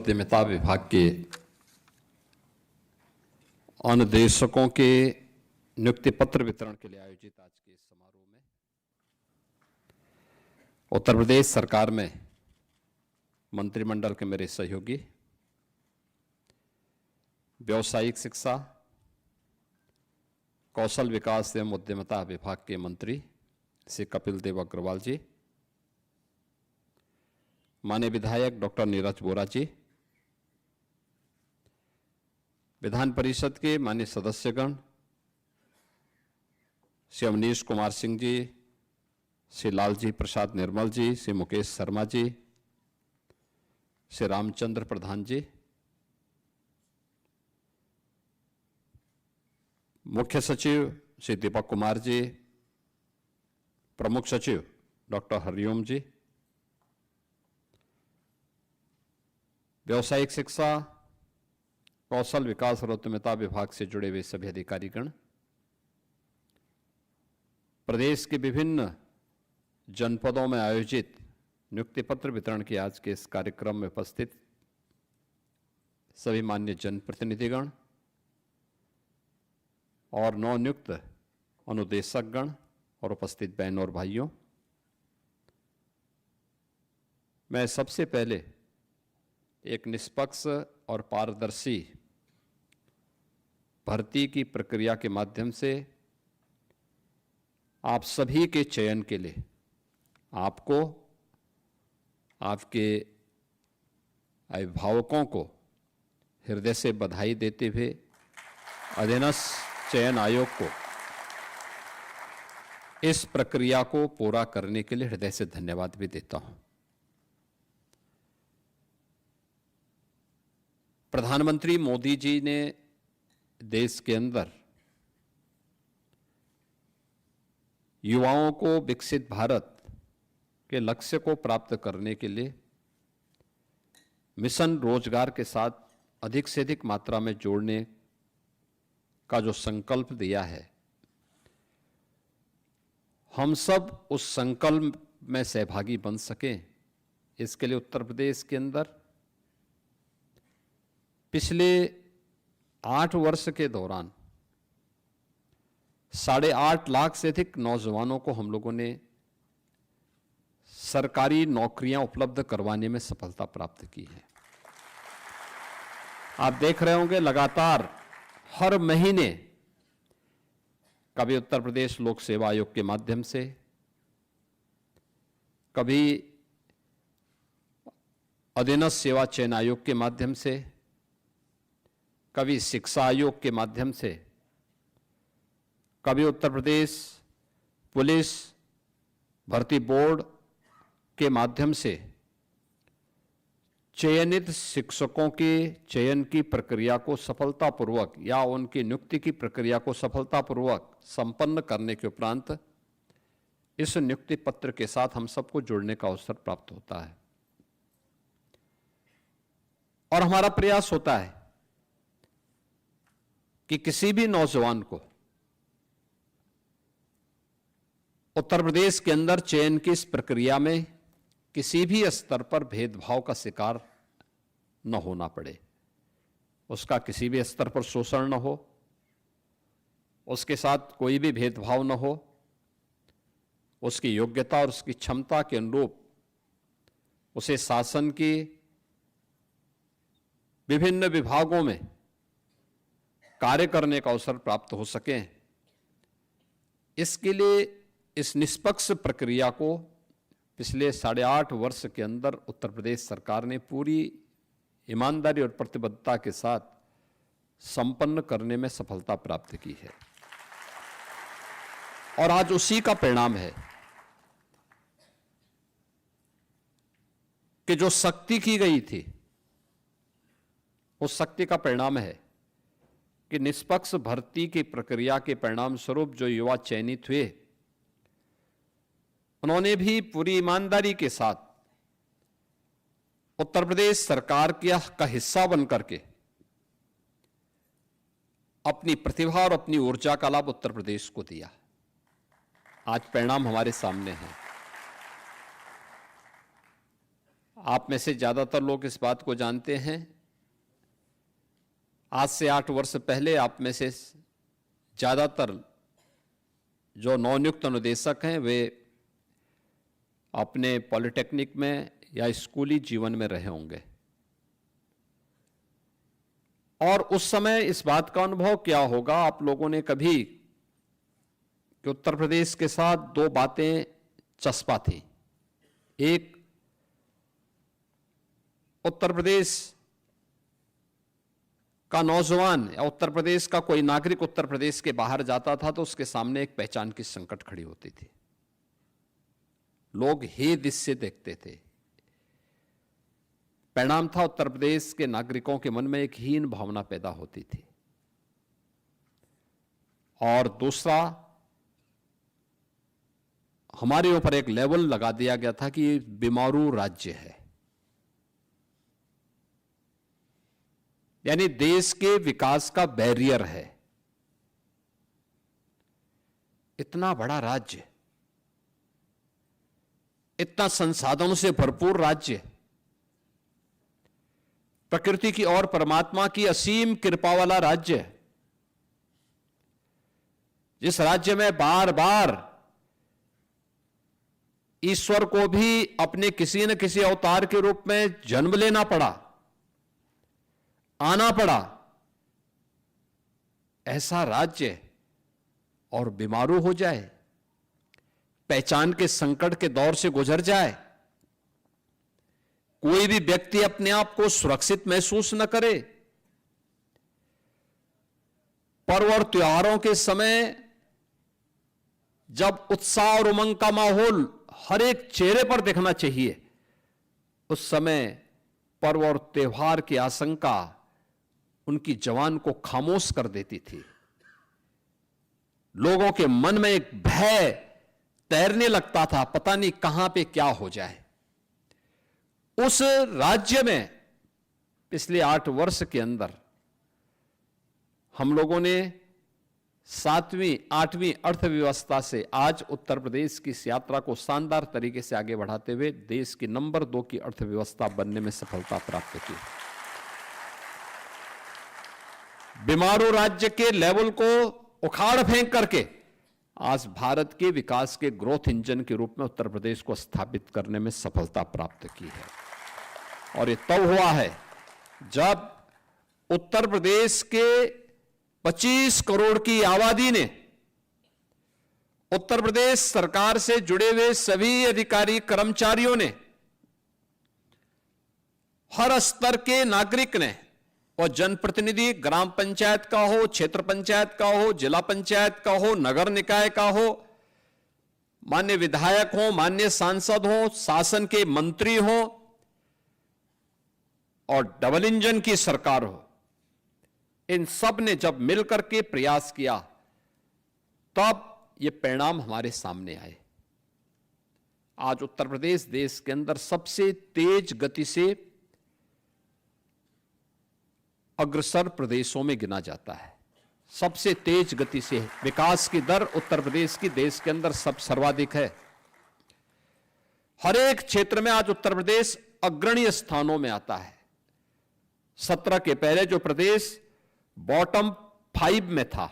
उद्यमिता विभाग के अनुदेशकों के नियुक्ति पत्र वितरण के लिए आयोजित आज के इस समारोह में उत्तर प्रदेश सरकार में मंत्रिमंडल के मेरे सहयोगी, व्यावसायिक शिक्षा, कौशल विकास एवं उद्यमिता विभाग के मंत्री श्री कपिल देव अग्रवाल जी, माननीय विधायक डॉक्टर नीरज वोरा जी, विधान परिषद के माननीय सदस्यगण श्री अवनीश कुमार सिंह जी, श्री लालजी प्रसाद निर्मल जी, श्री मुकेश शर्मा जी, श्री रामचंद्र प्रधान जी, मुख्य सचिव श्री दीपक कुमार जी, प्रमुख सचिव डॉक्टर हरिओम जी, व्यावसायिक शिक्षा, कौशल विकास और उद्यमिता विभाग से जुड़े हुए सभी अधिकारीगण, प्रदेश के विभिन्न जनपदों में आयोजित नियुक्ति पत्र वितरण के आज के इस कार्यक्रम में उपस्थित सभी मान्य जनप्रतिनिधिगण और नवनियुक्त अनुदेशकगण और उपस्थित बहनों और भाइयों, मैं सबसे पहले एक निष्पक्ष और पारदर्शी भर्ती की प्रक्रिया के माध्यम से आप सभी के चयन के लिए आपको, आपके अभिभावकों को हृदय से बधाई देते हुए अधीनस्थ चयन आयोग को इस प्रक्रिया को पूरा करने के लिए हृदय से धन्यवाद भी देता हूं। प्रधानमंत्री मोदी जी ने देश के अंदर युवाओं को विकसित भारत के लक्ष्य को प्राप्त करने के लिए मिशन रोजगार के साथ अधिक से अधिक मात्रा में जोड़ने का जो संकल्प दिया है, हम सब उस संकल्प में सहभागी बन सकें, इसके लिए उत्तर प्रदेश के अंदर पिछले 8 वर्ष के दौरान 8.5 लाख से अधिक नौजवानों को हम लोगों ने सरकारी नौकरियां उपलब्ध करवाने में सफलता प्राप्त की है। आप देख रहे होंगे लगातार हर महीने कभी उत्तर प्रदेश लोक सेवा आयोग के माध्यम से, कभी अधीनस्थ सेवा चयन आयोग के माध्यम से, कभी शिक्षा आयोग के माध्यम से, कभी उत्तर प्रदेश पुलिस भर्ती बोर्ड के माध्यम से चयनित शिक्षकों के चयन की प्रक्रिया को सफलतापूर्वक या उनकी नियुक्ति की प्रक्रिया को सफलतापूर्वक संपन्न करने के उपरांत इस नियुक्ति पत्र के साथ हम सबको जुड़ने का अवसर प्राप्त होता है। और हमारा प्रयास होता है कि किसी भी नौजवान को उत्तर प्रदेश के अंदर चयन की इस प्रक्रिया में किसी भी स्तर पर भेदभाव का शिकार न होना पड़े, उसका किसी भी स्तर पर शोषण न हो, उसके साथ कोई भी भेदभाव न हो, उसकी योग्यता और उसकी क्षमता के अनुरूप उसे शासन की विभिन्न विभागों में कार्य करने का अवसर प्राप्त हो सके। इसके लिए इस निष्पक्ष प्रक्रिया को पिछले 8.5 वर्ष के अंदर उत्तर प्रदेश सरकार ने पूरी ईमानदारी और प्रतिबद्धता के साथ संपन्न करने में सफलता प्राप्त की है। और आज उसी का परिणाम है कि जो शक्ति की गई थी, उस शक्ति का परिणाम है कि निष्पक्ष भर्ती की प्रक्रिया के परिणाम स्वरूप जो युवा चयनित हुए, उन्होंने भी पूरी ईमानदारी के साथ उत्तर प्रदेश सरकार का हिस्सा बनकर के अपनी प्रतिभा और अपनी ऊर्जा का लाभ उत्तर प्रदेश को दिया। आज परिणाम हमारे सामने है। आप में से ज्यादातर लोग इस बात को जानते हैं। आज से 8 वर्ष पहले आप में से ज्यादातर जो नवनियुक्त अनुदेशक हैं वे अपने पॉलिटेक्निक में या स्कूली जीवन में रहे होंगे, और उस समय इस बात का अनुभव क्या होगा आप लोगों ने कभी कि उत्तर प्रदेश के साथ 2 बातें चस्पा थी। एक, उत्तर प्रदेश का नौजवान या उत्तर प्रदेश का कोई नागरिक उत्तर प्रदेश के बाहर जाता था तो उसके सामने एक पहचान की संकट खड़ी होती थी। लोग हे दिस से देखते थे। परिणाम था उत्तर प्रदेश के नागरिकों के मन में एक हीन भावना पैदा होती थी। और दूसरा, हमारे ऊपर एक लेवल लगा दिया गया था कि ये बीमारू राज्य है, यानी देश के विकास का बैरियर है। इतना बड़ा राज्य, इतना संसाधनों से भरपूर राज्य, प्रकृति की और परमात्मा की असीम कृपा वाला राज्य, जिस राज्य में बार बार ईश्वर को भी अपने किसी न किसी अवतार के रूप में जन्म लेना पड़ा, आना पड़ा, ऐसा राज्य और बीमारू हो जाए, पहचान के संकट के दौर से गुजर जाए, कोई भी व्यक्ति अपने आप को सुरक्षित महसूस न करे, पर्व और त्योहारों के समय जब उत्साह और उमंग का माहौल हर एक चेहरे पर दिखना चाहिए, उस समय पर्व और त्योहार की आशंका उनकी जवान को खामोश कर देती थी। लोगों के मन में एक भय तैरने लगता था, पता नहीं कहां पे क्या हो जाए। उस राज्य में पिछले 8 वर्ष के अंदर हम लोगों ने 7वीं 8वीं अर्थव्यवस्था से आज उत्तर प्रदेश की इस यात्रा को शानदार तरीके से आगे बढ़ाते हुए देश की नंबर 2 की अर्थव्यवस्था बनने में सफलता प्राप्त की। बीमारू राज्य के लेवल को उखाड़ फेंक करके आज भारत के विकास के ग्रोथ इंजन के रूप में उत्तर प्रदेश को स्थापित करने में सफलता प्राप्त की है। और ये तब हुआ है जब उत्तर प्रदेश के 25 करोड़ की आबादी ने उत्तर प्रदेश सरकार से जुड़े हुए सभी अधिकारी कर्मचारियों ने, हर स्तर के नागरिक ने, और जनप्रतिनिधि ग्राम पंचायत का हो, क्षेत्र पंचायत का हो, जिला पंचायत का हो, नगर निकाय का हो, मान्य विधायक हो, मान्य सांसद हो, शासन के मंत्री हो और डबल इंजन की सरकार हो, इन सब ने जब मिलकर के प्रयास किया तब ये परिणाम हमारे सामने आए। आज उत्तर प्रदेश देश के अंदर सबसे तेज गति से अग्रसर प्रदेशों में गिना जाता है। सबसे तेज गति से विकास की दर उत्तर प्रदेश की देश के अंदर सर्वाधिक है। हर एक क्षेत्र में आज उत्तर प्रदेश अग्रणी स्थानों में आता है। 17 के पहले जो प्रदेश बॉटम 5 में था,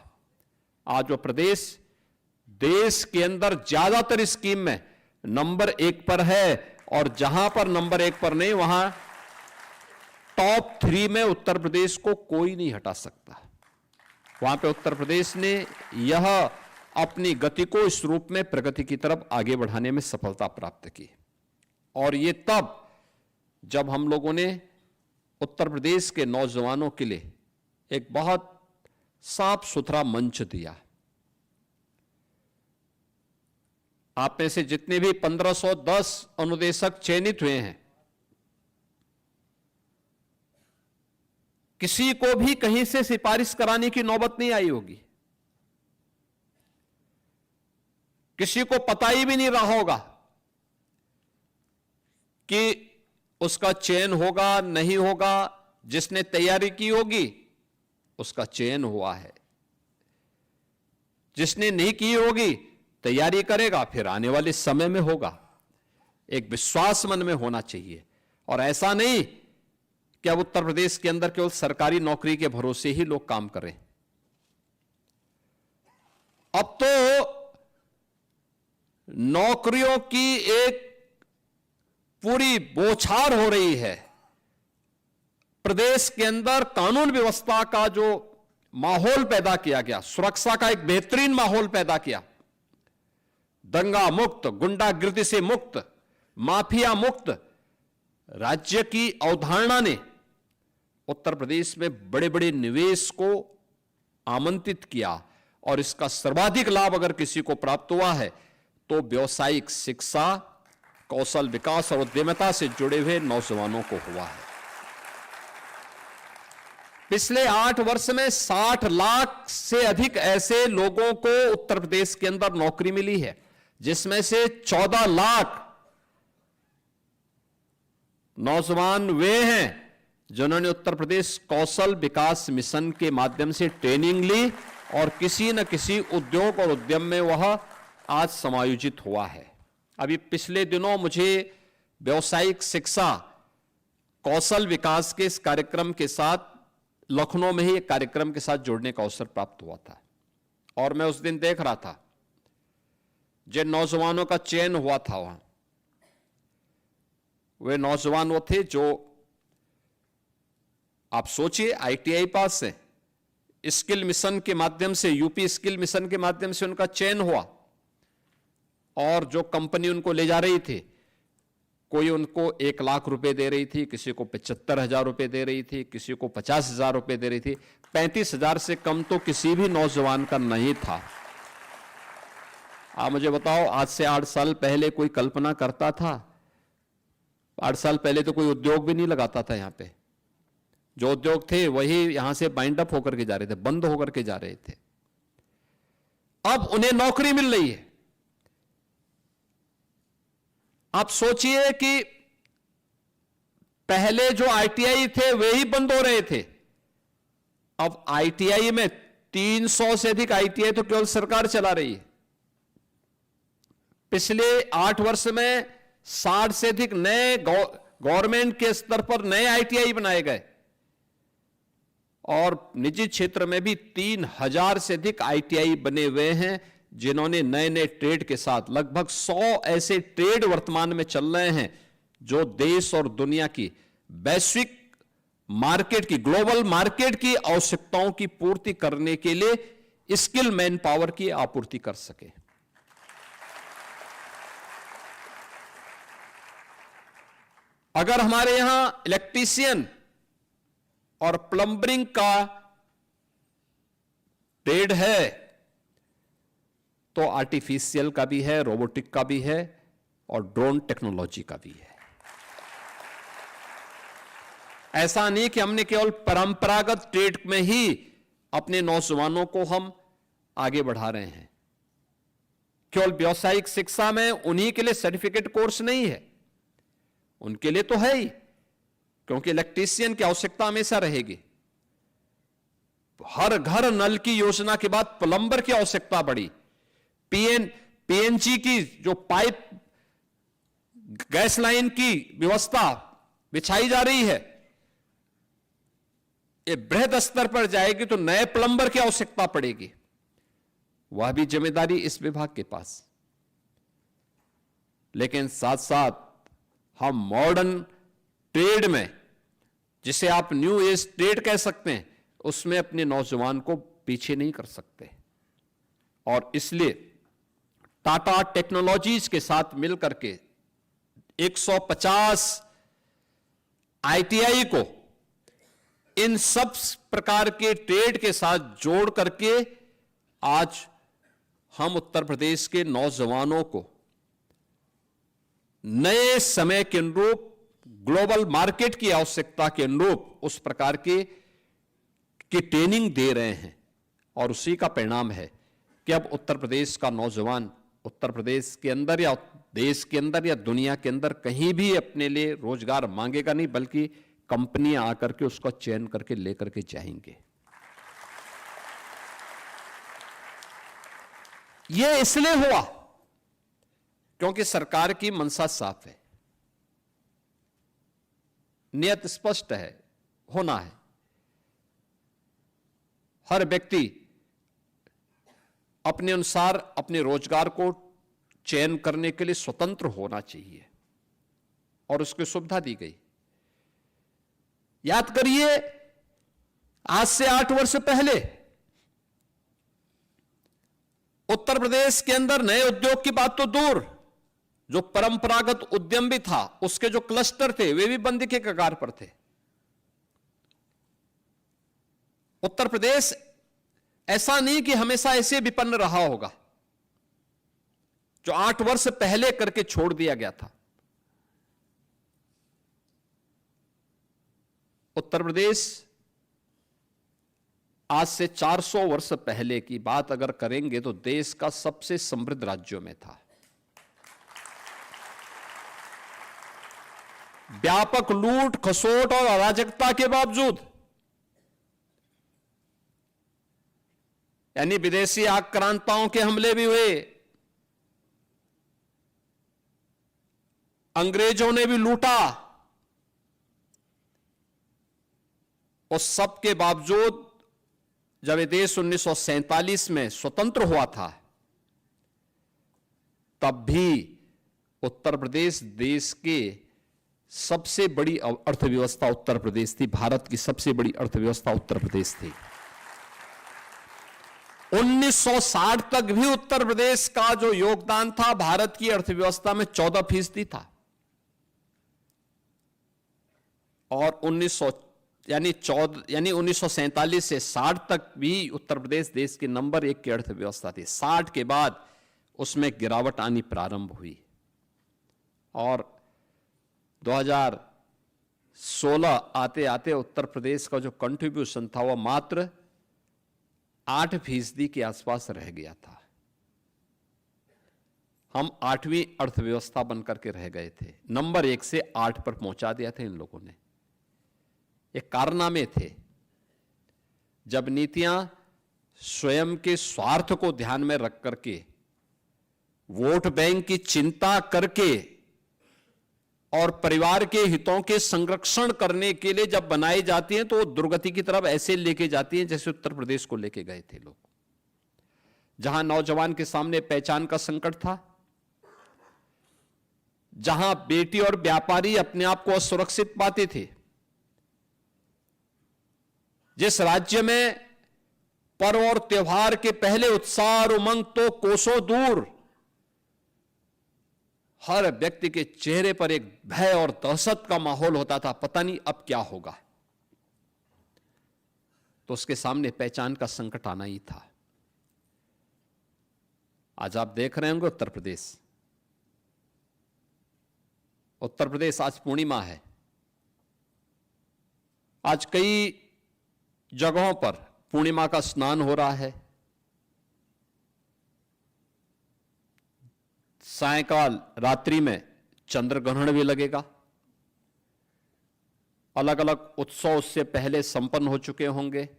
आज वो प्रदेश देश के अंदर ज्यादातर स्कीम में नंबर 1 पर है, और जहां पर नंबर 1 पर नहीं वहां टॉप 3 में उत्तर प्रदेश को कोई नहीं हटा सकता। वहां पे उत्तर प्रदेश ने यह अपनी गति को इस रूप में प्रगति की तरफ आगे बढ़ाने में सफलता प्राप्त की। और ये तब जब हम लोगों ने उत्तर प्रदेश के नौजवानों के लिए एक बहुत साफ सुथरा मंच दिया। आप में से जितने भी 1510 अनुदेशक चयनित हुए हैं, किसी को भी कहीं से सिफारिश कराने की नौबत नहीं आई होगी। किसी को पता ही भी नहीं रहा होगा कि उसका चयन होगा नहीं होगा। जिसने तैयारी की होगी उसका चयन हुआ है, जिसने नहीं की होगी तैयारी करेगा, फिर आने वाले समय में होगा। एक विश्वास मन में होना चाहिए। और ऐसा नहीं कि अब उत्तर प्रदेश के अंदर केवल सरकारी नौकरी के भरोसे ही लोग काम करें। अब तो नौकरियों की एक पूरी बौछार हो रही है। प्रदेश के अंदर कानून व्यवस्था का जो माहौल पैदा किया गया, सुरक्षा का एक बेहतरीन माहौल पैदा किया, दंगा मुक्त, गुंडागिर्दी से मुक्त, माफिया मुक्त राज्य की अवधारणा ने उत्तर प्रदेश में बड़े बड़े निवेश को आमंत्रित किया। और इसका सर्वाधिक लाभ अगर किसी को प्राप्त हुआ है तो व्यावसायिक शिक्षा, कौशल विकास और उद्यमिता से जुड़े हुए नौजवानों को हुआ है। पिछले 8 वर्ष में 60 लाख से अधिक ऐसे लोगों को उत्तर प्रदेश के अंदर नौकरी मिली है, जिसमें से 14 लाख नौजवान वे हैं जिन्होंने उत्तर प्रदेश कौशल विकास मिशन के माध्यम से ट्रेनिंग ली और किसी न किसी उद्योग और उद्यम में वह आज समायोजित हुआ है। अभी पिछले दिनों मुझे व्यावसायिक शिक्षा, कौशल विकास के इस कार्यक्रम के साथ लखनऊ में ही एक कार्यक्रम के साथ जुड़ने का अवसर प्राप्त हुआ था और मैं उस दिन देख रहा था जिन नौजवानों का चयन हुआ था वहां, वे नौजवान वो थे जो, आप सोचिए, आईटीआई पास है, स्किल मिशन के माध्यम से, यूपी स्किल मिशन के माध्यम से उनका चयन हुआ और जो कंपनी उनको ले जा रही थी, कोई उनको 1 लाख रुपए दे रही थी, किसी को 75,000 रुपए दे रही थी, किसी को 50,000 रुपए दे रही थी। 35,000 से कम तो किसी भी नौजवान का नहीं था। आप मुझे बताओ, आज से 8 साल पहले कोई कल्पना करता था? 8 साल पहले तो कोई उद्योग भी नहीं लगाता था यहां पे। जो उद्योग थे वही यहां से बाइंड अप होकर के जा रहे थे, बंद होकर के जा रहे थे। अब उन्हें नौकरी मिल रही है। आप सोचिए कि पहले जो आईटीआई थे वे ही बंद हो रहे थे, अब आईटीआई में 300 से अधिक आईटीआई तो केवल सरकार चला रही है। पिछले 8 वर्ष में 60 से अधिक नए गवर्नमेंट के स्तर पर नए आईटीआई बनाए गए और निजी क्षेत्र में भी 3000 से अधिक आईटीआई बने हुए हैं, जिन्होंने नए नए ट्रेड के साथ, लगभग 100 ऐसे ट्रेड वर्तमान में चल रहे हैं जो देश और दुनिया की वैश्विक मार्केट की, ग्लोबल मार्केट की आवश्यकताओं की पूर्ति करने के लिए स्किल मैन पावर की आपूर्ति कर सके। अगर हमारे यहां इलेक्ट्रीशियन और प्लम्बरिंग का ट्रेड है तो आर्टिफिशियल का भी है, रोबोटिक का भी है और ड्रोन टेक्नोलॉजी का भी है। ऐसा नहीं कि हमने केवल परंपरागत ट्रेड में ही अपने नौजवानों को हम आगे बढ़ा रहे हैं। केवल व्यावसायिक शिक्षा में उन्हीं के लिए सर्टिफिकेट कोर्स नहीं है, उनके लिए तो है ही, क्योंकि इलेक्ट्रीशियन की आवश्यकता हमेशा रहेगी। हर घर नल की योजना के बाद प्लम्बर की आवश्यकता बढ़ी। पीएनजी की जो पाइप गैस लाइन की व्यवस्था बिछाई जा रही है, ये बृहद स्तर पर जाएगी तो नए प्लम्बर की आवश्यकता पड़ेगी। वह भी जिम्मेदारी इस विभाग के पास। लेकिन साथ साथ हम मॉडर्न ट्रेड में, जिसे आप न्यू एज ट्रेड कह सकते हैं, उसमें अपने नौजवान को पीछे नहीं कर सकते। और इसलिए टाटा टेक्नोलॉजीज के साथ मिलकर के 150 आईटीआई को इन सब प्रकार के ट्रेड के साथ जोड़ करके आज हम उत्तर प्रदेश के नौजवानों को नए समय के अनुरूप, ग्लोबल मार्केट की आवश्यकता के अनुरूप उस प्रकार की ट्रेनिंग दे रहे हैं। और उसी का परिणाम है कि अब उत्तर प्रदेश का नौजवान उत्तर प्रदेश के अंदर या देश के अंदर या दुनिया के अंदर कहीं भी अपने लिए रोजगार मांगेगा नहीं, बल्कि कंपनियां आकर के उसका चयन करके लेकर के जाएंगे। यह इसलिए हुआ क्योंकि सरकार की मंशा साफ है। नियत स्पष्ट है, होना है। हर व्यक्ति अपने अनुसार अपने रोजगार को चयन करने के लिए स्वतंत्र होना चाहिए और उसकी सुविधा दी गई। याद करिए, आज से 8 वर्ष पहले उत्तर प्रदेश के अंदर नए उद्योग की बात तो दूर, जो परंपरागत उद्यम भी था, उसके जो क्लस्टर थे वे भी बंद के कगार पर थे। उत्तर प्रदेश ऐसा नहीं कि हमेशा ऐसे विपन्न रहा होगा, जो 8 वर्ष पहले करके छोड़ दिया गया था। उत्तर प्रदेश आज से 400 वर्ष पहले की बात अगर करेंगे तो देश का सबसे समृद्ध राज्यों में था। व्यापक लूट खसोट और अराजकता के बावजूद, यानी विदेशी आक्रांताओं के हमले भी हुए, अंग्रेजों ने भी लूटा, उस सब के बावजूद जब ये देश 1947 में स्वतंत्र हुआ था, तब भी उत्तर प्रदेश देश के सबसे बड़ी अर्थव्यवस्था उत्तर प्रदेश थी। भारत की सबसे बड़ी अर्थव्यवस्था उत्तर प्रदेश थी। 1960 तक भी उत्तर प्रदेश का जो योगदान था भारत की अर्थव्यवस्था में 14% था। और 1947 से 60 तक भी उत्तर प्रदेश देश के नंबर 1 की अर्थव्यवस्था थी। 60 के बाद उसमें गिरावट आनी प्रारंभ हुई और 2016 आते आते उत्तर प्रदेश का जो कंट्रीब्यूशन था वह मात्र 8% के आसपास रह गया था। हम 8वीं अर्थव्यवस्था बनकर के रह गए थे। नंबर 1 से 8 पर पहुंचा दिया था इन लोगों ने। ये कारनामे थे। जब नीतियां स्वयं के स्वार्थ को ध्यान में रख करके, वोट बैंक की चिंता करके और परिवार के हितों के संरक्षण करने के लिए जब बनाई जाती हैं तो वो दुर्गति की तरफ ऐसे लेके जाती हैं जैसे उत्तर प्रदेश को लेके गए थे लोग। जहां नौजवान के सामने पहचान का संकट था, जहां बेटी और व्यापारी अपने आप को असुरक्षित पाते थे, जिस राज्य में पर्व और त्योहार के पहले उत्साह और उमंग तो कोसों दूर, हर व्यक्ति के चेहरे पर एक भय और दहशत का माहौल होता था, पता नहीं अब क्या होगा, तो उसके सामने पहचान का संकट आना ही था। आज आप देख रहे होंगे उत्तर प्रदेश आज पूर्णिमा है। आज कई जगहों पर पूर्णिमा का स्नान हो रहा है। सायंकाल रात्रि में चंद्र ग्रहण भी लगेगा। अलग अलग उत्सव उससे पहले संपन्न हो चुके होंगे।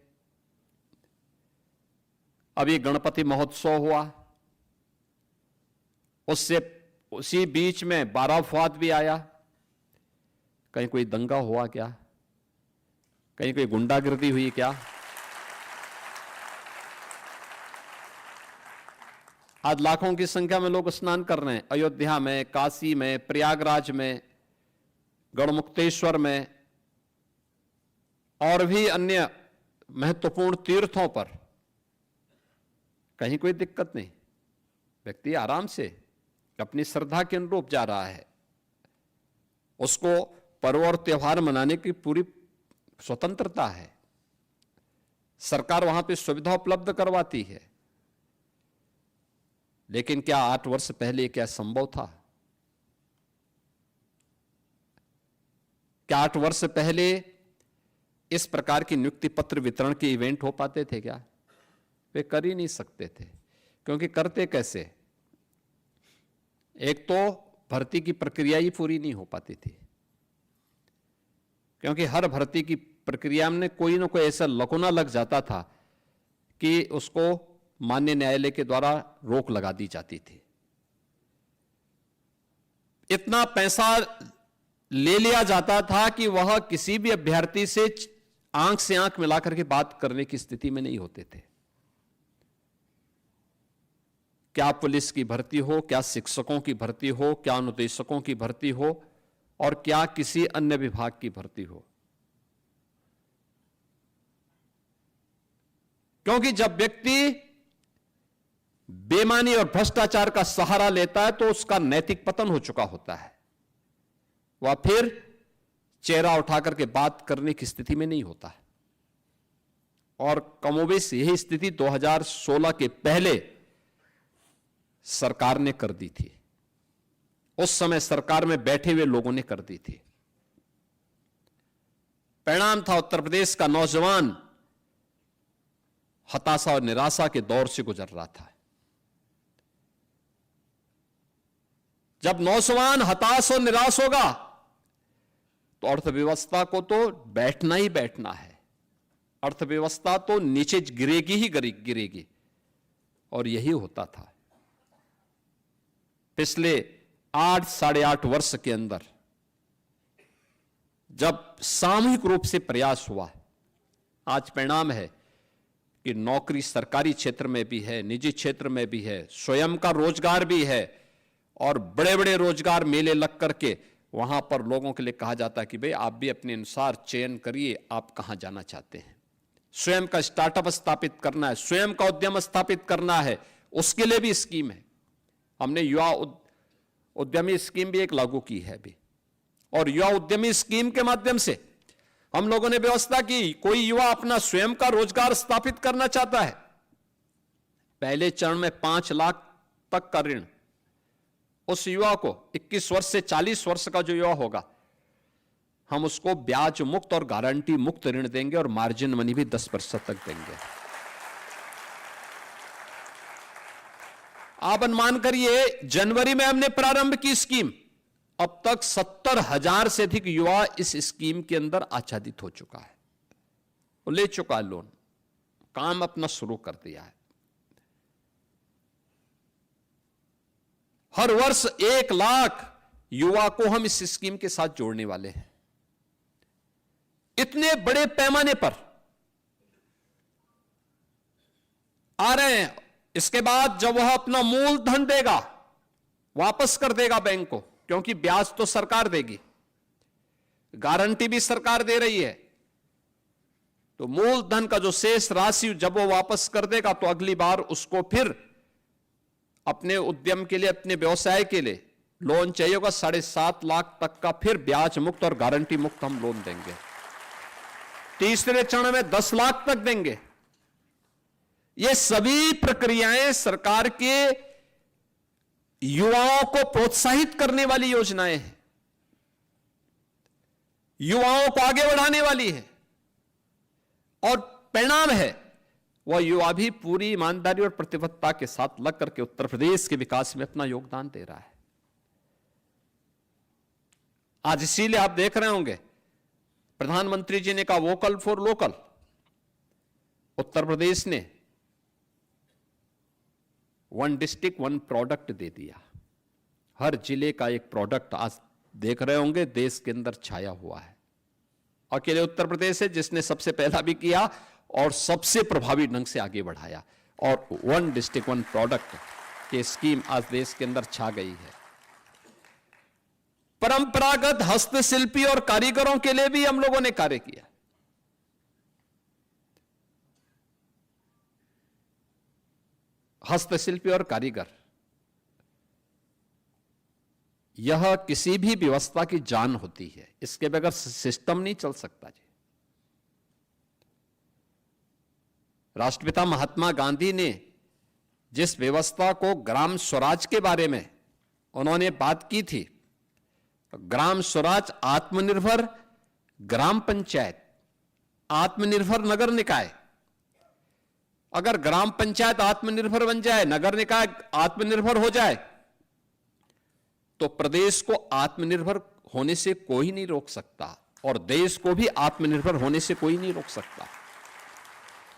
अभी गणपति महोत्सव हुआ, उसी बीच में बारह फुआद भी आया। कहीं कोई दंगा हुआ क्या? कहीं कोई गुंडागर्दी हुई क्या? आज लाखों की संख्या में लोग स्नान कर रहे हैं। अयोध्या में, काशी में, प्रयागराज में, गढ़मुक्तेश्वर में और भी अन्य महत्वपूर्ण तीर्थों पर कहीं कोई दिक्कत नहीं। व्यक्ति आराम से अपनी श्रद्धा के अनुरूप जा रहा है। उसको पर्व और त्योहार मनाने की पूरी स्वतंत्रता है। सरकार वहां पे सुविधा उपलब्ध करवाती है। लेकिन क्या 8 वर्ष पहले क्या संभव था? क्या 8 वर्ष पहले इस प्रकार की नियुक्ति पत्र वितरण के इवेंट हो पाते थे क्या? वे कर ही नहीं सकते थे। क्योंकि करते कैसे? एक तो भर्ती की प्रक्रिया ही पूरी नहीं हो पाती थी, क्योंकि हर भर्ती की प्रक्रिया में कोई ना कोई ऐसा लकुना लग जाता था कि उसको मान्य न्यायालय के द्वारा रोक लगा दी जाती थी। इतना पैसा ले लिया जाता था कि वह किसी भी अभ्यर्थी से आंख मिलाकर के बात करने की स्थिति में नहीं होते थे। क्या पुलिस की भर्ती हो, क्या शिक्षकों की भर्ती हो, क्या अनुदेशकों की भर्ती हो, और क्या किसी अन्य विभाग की भर्ती हो। क्योंकि जब व्यक्ति बेईमानी और भ्रष्टाचार का सहारा लेता है तो उसका नैतिक पतन हो चुका होता है, वह फिर चेहरा उठाकर के बात करने की स्थिति में नहीं होता है। और कमोबेश यही स्थिति 2016 के पहले सरकार ने कर दी थी। उस समय सरकार में बैठे हुए लोगों ने कर दी थी। परिणाम था उत्तर प्रदेश का नौजवान हताशा और निराशा के दौर से गुजर रहा था। जब नौजवान हताश और निराश होगा तो अर्थव्यवस्था को तो बैठना ही बैठना है। अर्थव्यवस्था तो नीचे गिरेगी ही गिरेगी। और यही होता था पिछले 8-8.5 वर्ष के अंदर, जब सामूहिक रूप से प्रयास हुआ। आज परिणाम है कि नौकरी सरकारी क्षेत्र में भी है, निजी क्षेत्र में भी है, स्वयं का रोजगार भी है, और बड़े बड़े रोजगार मेले लग करके वहां पर लोगों के लिए कहा जाता है कि भाई आप भी अपने अनुसार चयन करिए, आप कहां जाना चाहते हैं। स्वयं का स्टार्टअप स्थापित करना है, स्वयं का उद्यम स्थापित करना है, उसके लिए भी स्कीम है। हमने युवा उद्यमी स्कीम भी एक लागू की है अभी, और युवा उद्यमी स्कीम के माध्यम से हम लोगों ने व्यवस्था की, कोई युवा अपना स्वयं का रोजगार स्थापित करना चाहता है, पहले चरण में 5 लाख तक का ऋण उस युवा को, 21 वर्ष से 40 वर्ष का जो युवा होगा, हम उसको ब्याज मुक्त और गारंटी मुक्त ऋण देंगे, और मार्जिन मनी भी 10% तक देंगे। आप अनुमान करिए, जनवरी में हमने प्रारंभ की स्कीम, अब तक 70,000 से अधिक युवा इस स्कीम के अंदर आच्छादित हो चुका है, वो ले चुका है लोन, काम अपना शुरू कर दिया है। हर वर्ष 1 लाख युवा को हम इस स्कीम के साथ जोड़ने वाले हैं। इतने बड़े पैमाने पर आ रहे हैं। इसके बाद जब वह अपना मूलधन देगा, वापस कर देगा बैंक को, क्योंकि ब्याज तो सरकार देगी, गारंटी भी सरकार दे रही है, तो मूलधन का जो शेष राशि जब वो वापस कर देगा तो अगली बार उसको फिर अपने उद्यम के लिए, अपने व्यवसाय के लिए लोन चाहिए होगा। 7.5 लाख तक का फिर ब्याज मुक्त और गारंटी मुक्त हम लोन देंगे। तीसरे चरण में 10 लाख तक देंगे। ये सभी प्रक्रियाएं सरकार के युवाओं को प्रोत्साहित करने वाली योजनाएं हैं, युवाओं को आगे बढ़ाने वाली है, और परिणाम है वह युवा भी पूरी ईमानदारी और प्रतिबद्धता के साथ लग करके उत्तर प्रदेश के विकास में अपना योगदान दे रहा है। आज इसीलिए आप देख रहे होंगे प्रधानमंत्री जी ने कहा vocal for local. Uttar Pradesh ने 1 डिस्ट्रिक्ट 1 प्रोडक्ट दे दिया। हर जिले का एक प्रोडक्ट आज देख रहे होंगे देश के अंदर छाया हुआ है। अकेले उत्तर प्रदेश है जिसने सबसे पहला भी किया और सबसे प्रभावी ढंग से आगे बढ़ाया, और 1 डिस्ट्रिक्ट 1 प्रोडक्ट की स्कीम आज देश के अंदर छा गई है। परंपरागत हस्तशिल्पी और कारीगरों के लिए भी हम लोगों ने कार्य किया। हस्तशिल्पी और कारीगर, यह किसी भी व्यवस्था की जान होती है, इसके बगैर सिस्टम नहीं चल सकता जी। राष्ट्रपिता महात्मा गांधी ने जिस व्यवस्था को ग्राम स्वराज के बारे में उन्होंने बात की थी, ग्राम स्वराज, आत्मनिर्भर ग्राम पंचायत, आत्मनिर्भर नगर निकाय। अगर ग्राम पंचायत आत्मनिर्भर बन जाए, नगर निकाय आत्मनिर्भर हो जाए, तो प्रदेश को आत्मनिर्भर होने से कोई नहीं रोक सकता, और देश को भी आत्मनिर्भर होने से कोई नहीं रोक सकता,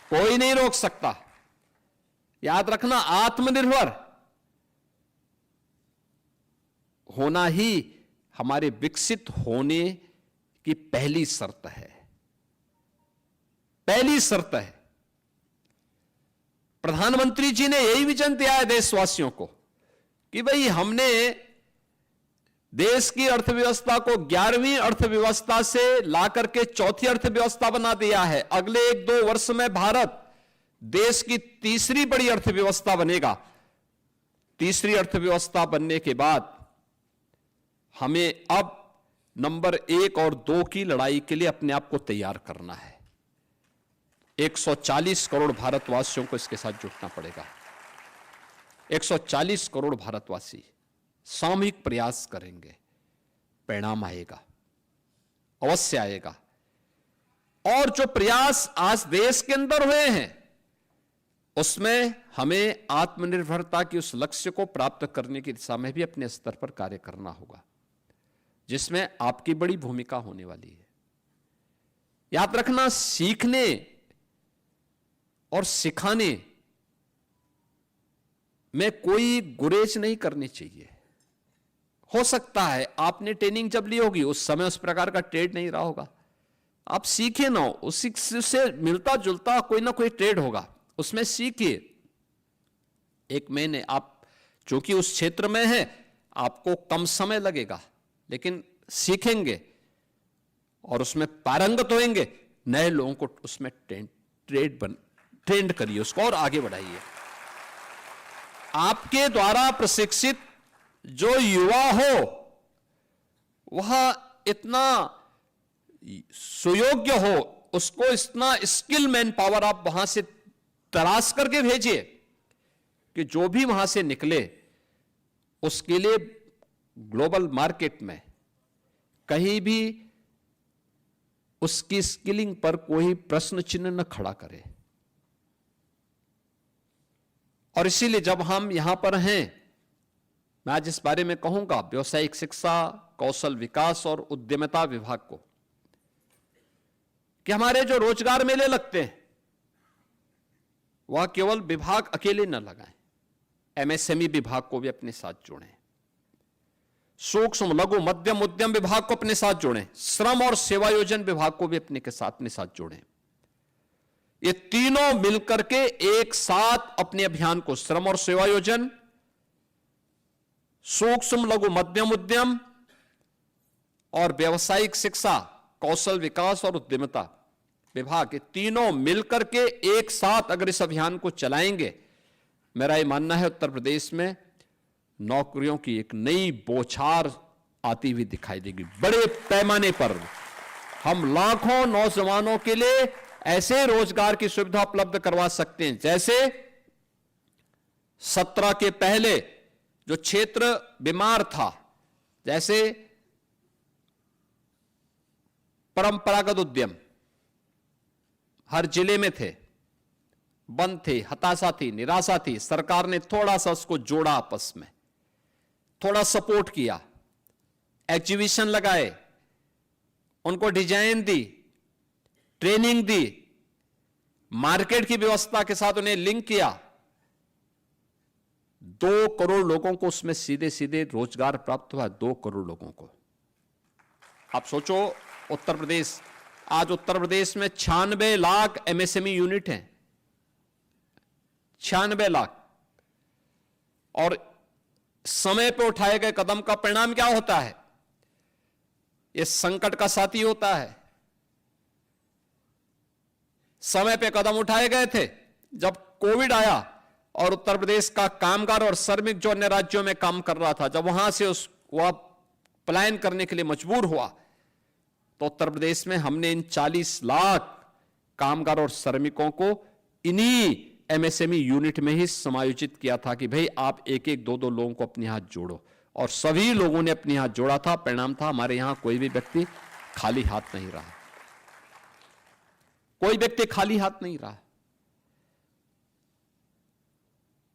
कोई नहीं रोक सकता। याद रखना, आत्मनिर्भर होना ही हमारे विकसित होने की पहली शर्त है। पहली शर्त है। प्रधानमंत्री जी ने यही विजन दिया है देशवासियों को कि भाई हमने देश की अर्थव्यवस्था को 11वीं अर्थव्यवस्था से लाकर के चौथी अर्थव्यवस्था बना दिया है। अगले 1-2 वर्ष में भारत देश की तीसरी बड़ी अर्थव्यवस्था बनेगा। तीसरी अर्थव्यवस्था बनने के बाद हमें अब नंबर 1 और 2 की लड़ाई के लिए अपने आप को तैयार करना है। 140 करोड़ भारतवासियों को इसके साथ जुटना पड़ेगा। 140 करोड़ भारतवासी सामूहिक प्रयास करेंगे, परिणाम आएगा, अवश्य आएगा। और जो प्रयास आज देश के अंदर हुए हैं उसमें हमें आत्मनिर्भरता की उस लक्ष्य को प्राप्त करने की दिशा में भी अपने स्तर पर कार्य करना होगा, जिसमें आपकी बड़ी भूमिका होने वाली है। याद रखना, सीखने और सिखाने में कोई गुरेज नहीं करनी चाहिए। हो सकता है आपने ट्रेनिंग जब ली होगी उस समय उस प्रकार का ट्रेड नहीं रहा होगा, आप सीखे ना हो, उसी से मिलता जुलता कोई ना कोई ट्रेड होगा, उसमें सीखिए। एक महीने आप चूंकि उस क्षेत्र में हैं, आपको कम समय लगेगा, लेकिन सीखेंगे और उसमें पारंगत होंगे। नए लोगों को उसमें ट्रेंड करिए, उसको और आगे बढ़ाइए। आपके द्वारा प्रशिक्षित जो युवा हो वह इतना सुयोग्य हो, उसको इतना स्किल मैन पावर आप वहां से तलाश करके भेजिए कि जो भी वहां से निकले उसके लिए ग्लोबल मार्केट में कहीं भी उसकी स्किलिंग पर कोई प्रश्न चिन्ह न खड़ा करे। और इसीलिए जब हम यहां पर हैं, मैं आज इस बारे में कहूंगा व्यावसायिक शिक्षा, कौशल विकास और उद्यमिता विभाग को कि हमारे जो रोजगार मेले लगते हैं वह केवल विभाग अकेले न लगाएं, एमएसएमई विभाग को भी अपने साथ जोड़ें, सूक्ष्म लघु मध्यम उद्यम विभाग को अपने साथ जोड़ें, श्रम और सेवायोजन विभाग को भी अपने साथ जोड़ें। ये तीनों मिलकर के एक साथ अपने अभियान को, श्रम और सेवायोजन, सूक्ष्म लघु मध्यम उद्यम और व्यावसायिक शिक्षा, कौशल विकास और उद्यमिता विभाग, ये तीनों मिलकर के एक साथ अगर इस अभियान को चलाएंगे, मेरा यह मानना है उत्तर प्रदेश में नौकरियों की एक नई बौछार आती हुई दिखाई देगी। बड़े पैमाने पर हम लाखों नौजवानों के लिए ऐसे रोजगार की सुविधा उपलब्ध करवा सकते हैं जैसे 17 के पहले जो क्षेत्र बीमार था, जैसे परंपरागत उद्यम हर जिले में थे, बंद थे, हताशा थी, निराशा थी, सरकार ने थोड़ा सा उसको जोड़ा, आपस में थोड़ा सपोर्ट किया, एग्जीबिशन लगाए, उनको डिजाइन दी, ट्रेनिंग दी, मार्केट की व्यवस्था के साथ उन्हें लिंक किया। 2 करोड़ लोगों को उसमें सीधे सीधे रोजगार प्राप्त हुआ। 2 करोड़ लोगों को। आप सोचो, उत्तर प्रदेश, आज उत्तर प्रदेश में 96 लाख एमएसएमई यूनिट हैं, 96 लाख। और समय पर उठाए गए कदम का परिणाम क्या होता है? यह संकट का साथी होता है। समय पे कदम उठाए गए थे, जब कोविड आया और उत्तर प्रदेश का कामगार और श्रमिक जो अन्य राज्यों में काम कर रहा था, जब वहां से वह पलायन करने के लिए मजबूर हुआ, तो उत्तर प्रदेश में हमने इन 40 लाख कामगार और श्रमिकों को इन्हीं एमएसएमई यूनिट में ही समायोजित किया था कि भाई आप एक एक 2-2 लोगों को अपने हाथ जोड़ो, और सभी लोगों ने अपने हाथ जोड़ा था। परिणाम था हमारे यहां कोई भी व्यक्ति खाली हाथ नहीं रहा, कोई व्यक्ति खाली हाथ नहीं रहा।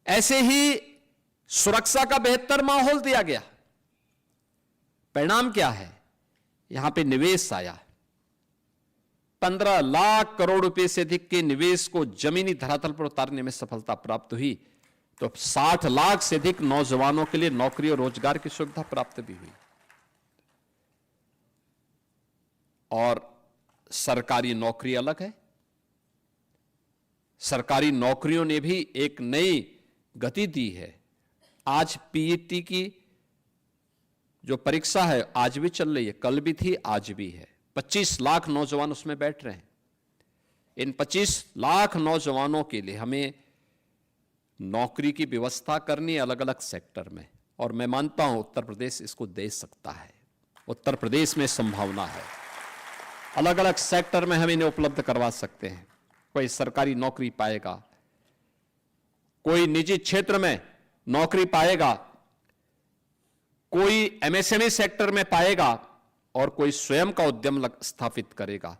ऐसे ही सुरक्षा का बेहतर माहौल दिया गया। परिणाम क्या है? यहां पे निवेश आया। 15 लाख करोड़ रुपए से अधिक के निवेश को जमीनी धरातल पर उतारने में सफलता प्राप्त हुई, तो 60 लाख से अधिक नौजवानों के लिए नौकरी और रोजगार की सुविधा प्राप्त भी हुई। और सरकारी नौकरी अलग है। सरकारी नौकरियों ने भी एक नई गति दी है। आज पीईटी की जो परीक्षा है आज भी चल रही है, कल भी थी, आज भी है। 25 लाख नौजवान उसमें बैठ रहे हैं। इन 25 लाख नौजवानों के लिए हमें नौकरी की व्यवस्था करनी है अलग अलग सेक्टर में, और मैं मानता हूं उत्तर प्रदेश इसको दे सकता है। उत्तर प्रदेश में संभावना है, अलग अलग सेक्टर में हम इन्हें उपलब्ध करवा सकते हैं। कोई सरकारी नौकरी पाएगा, कोई निजी क्षेत्र में नौकरी पाएगा, कोई एमएसएमई सेक्टर में पाएगा, और कोई स्वयं का उद्यम स्थापित करेगा।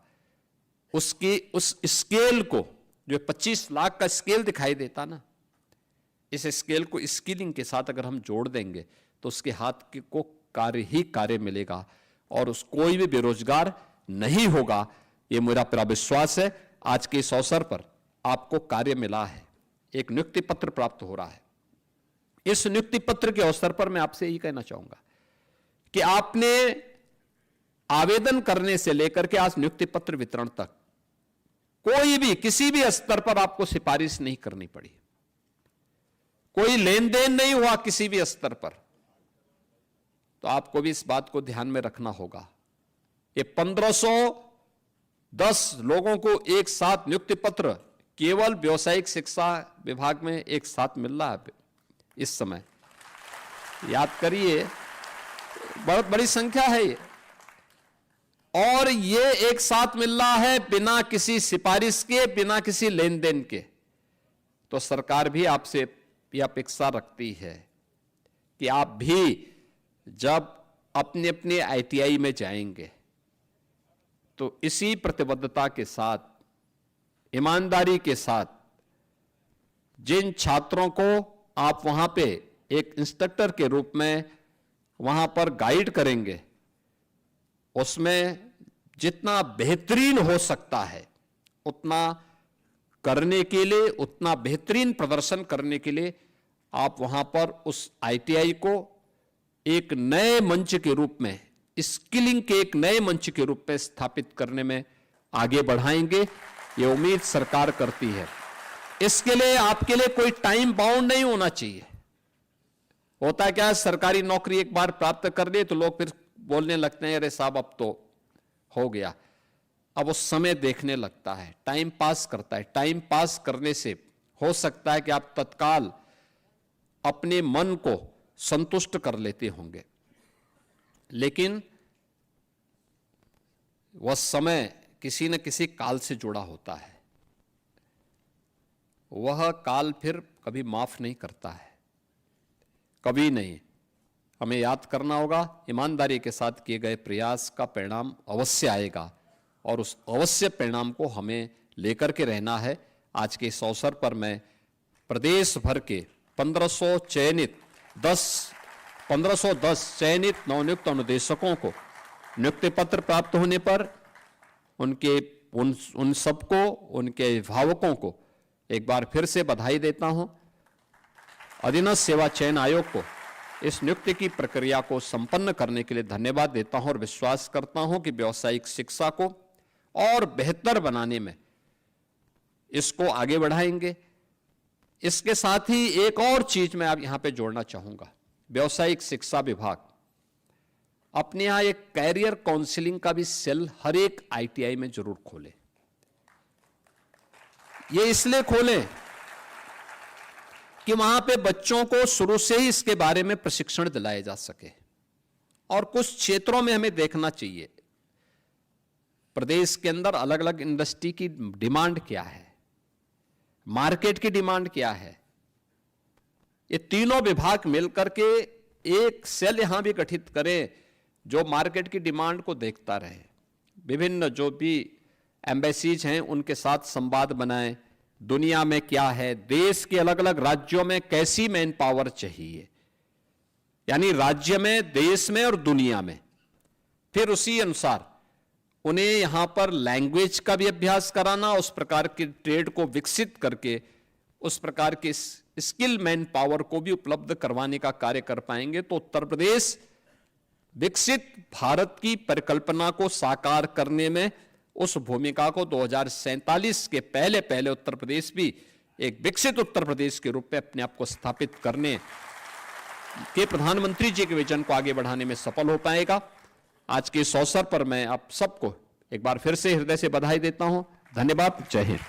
उसकी उस स्केल को, जो 25 लाख का स्केल दिखाई देता ना, इस स्केल को स्किलिंग के साथ अगर हम जोड़ देंगे तो उसके हाथ को कार्य ही कार्य मिलेगा, और उस कोई भी बेरोजगार नहीं होगा। यह मेरा पूरा विश्वास है। आज के इस अवसर पर आपको कार्य मिला है, एक नियुक्ति पत्र प्राप्त हो रहा है। इस नियुक्ति पत्र के अवसर पर मैं आपसे यही कहना चाहूंगा कि आपने आवेदन करने से लेकर के आज नियुक्ति पत्र वितरण तक कोई भी किसी भी स्तर पर आपको सिफारिश नहीं करनी पड़ी, कोई लेन देन नहीं हुआ किसी भी स्तर पर। तो आपको भी इस बात को ध्यान में रखना होगा। ये 1510 लोगों को एक साथ नियुक्ति पत्र केवल व्यावसायिक शिक्षा विभाग में एक साथ मिल रहा है इस समय। याद करिए, बहुत बड़ी संख्या है ये, और ये एक साथ मिल रहा है बिना किसी सिफारिश के, बिना किसी लेन देन के। तो सरकार भी आपसे यह अपेक्षा रखती है कि आप भी जब अपने अपने आईटीआई में जाएंगे तो इसी प्रतिबद्धता के साथ, ईमानदारी के साथ, जिन छात्रों को आप वहां पे एक इंस्ट्रक्टर के रूप में वहां पर गाइड करेंगे, उसमें जितना बेहतरीन हो सकता है उतना करने के लिए, उतना बेहतरीन प्रदर्शन करने के लिए आप वहां पर उस आईटीआई को एक नए मंच के रूप में, स्किलिंग के एक नए मंच के रूप में स्थापित करने में आगे बढ़ाएंगे। ये उम्मीद सरकार करती है। इसके लिए आपके लिए कोई टाइम बाउंड नहीं होना चाहिए। होता क्या है, सरकारी नौकरी एक बार प्राप्त कर लिए तो लोग फिर बोलने लगते हैं, अरे साहब अब तो हो गया। अब उस समय देखने लगता है, टाइम पास करता है। टाइम पास करने से हो सकता है कि आप तत्काल अपने मन को संतुष्ट कर लेते होंगे, लेकिन वह समय किसी न किसी काल से जुड़ा होता है। वह काल फिर कभी माफ नहीं करता है, कभी नहीं। हमें याद करना होगा, ईमानदारी के साथ किए गए प्रयास का परिणाम अवश्य आएगा, और उस अवश्य परिणाम को हमें लेकर के रहना है। आज के इस अवसर पर मैं प्रदेश भर के 1510 चयनित नवनियुक्त अनुदेशकों को नियुक्ति पत्र प्राप्त होने पर उन सबको, उनके अभिभावकों को एक बार फिर से बधाई देता हूं। अधीनस्थ सेवा चयन आयोग को इस नियुक्ति की प्रक्रिया को संपन्न करने के लिए धन्यवाद देता हूं, और विश्वास करता हूं कि व्यावसायिक शिक्षा को और बेहतर बनाने में इसको आगे बढ़ाएंगे। इसके साथ ही एक और चीज मैं आप यहां पे जोड़ना चाहूंगा। व्यावसायिक शिक्षा विभाग अपने यहां एक कैरियर काउंसलिंग का भी सेल हर एक आईटीआई में जरूर खोले। ये इसलिए खोले कि वहां पे बच्चों को शुरू से ही इसके बारे में प्रशिक्षण दिलाया जा सके। और कुछ क्षेत्रों में हमें देखना चाहिए, प्रदेश के अंदर अलग अलग इंडस्ट्री की डिमांड क्या है, मार्केट की डिमांड क्या है। ये तीनों विभाग मिलकर के एक सेल यहां भी गठित करें जो मार्केट की डिमांड को देखता रहे। विभिन्न जो भी एम्बेसीज हैं उनके साथ संवाद बनाएं, दुनिया में क्या है, देश के अलग अलग राज्यों में कैसी मैन पावर चाहिए, यानी राज्य में, देश में और दुनिया में। फिर उसी अनुसार उन्हें यहां पर लैंग्वेज का भी अभ्यास कराना, उस प्रकार के ट्रेड को विकसित करके उस प्रकार के स्किल मैन पावर को भी उपलब्ध करवाने का कार्य कर पाएंगे तो उत्तर प्रदेश विकसित भारत की परिकल्पना को साकार करने में उस भूमिका को 2047 के पहले पहले उत्तर प्रदेश भी एक विकसित उत्तर प्रदेश के रूप में अपने आप को स्थापित करने के प्रधानमंत्री जी के विजन को आगे बढ़ाने में सफल हो पाएगा। आज के इस अवसर पर मैं आप सबको एक बार फिर से हृदय से बधाई देता हूं। धन्यवाद। जय हिंद।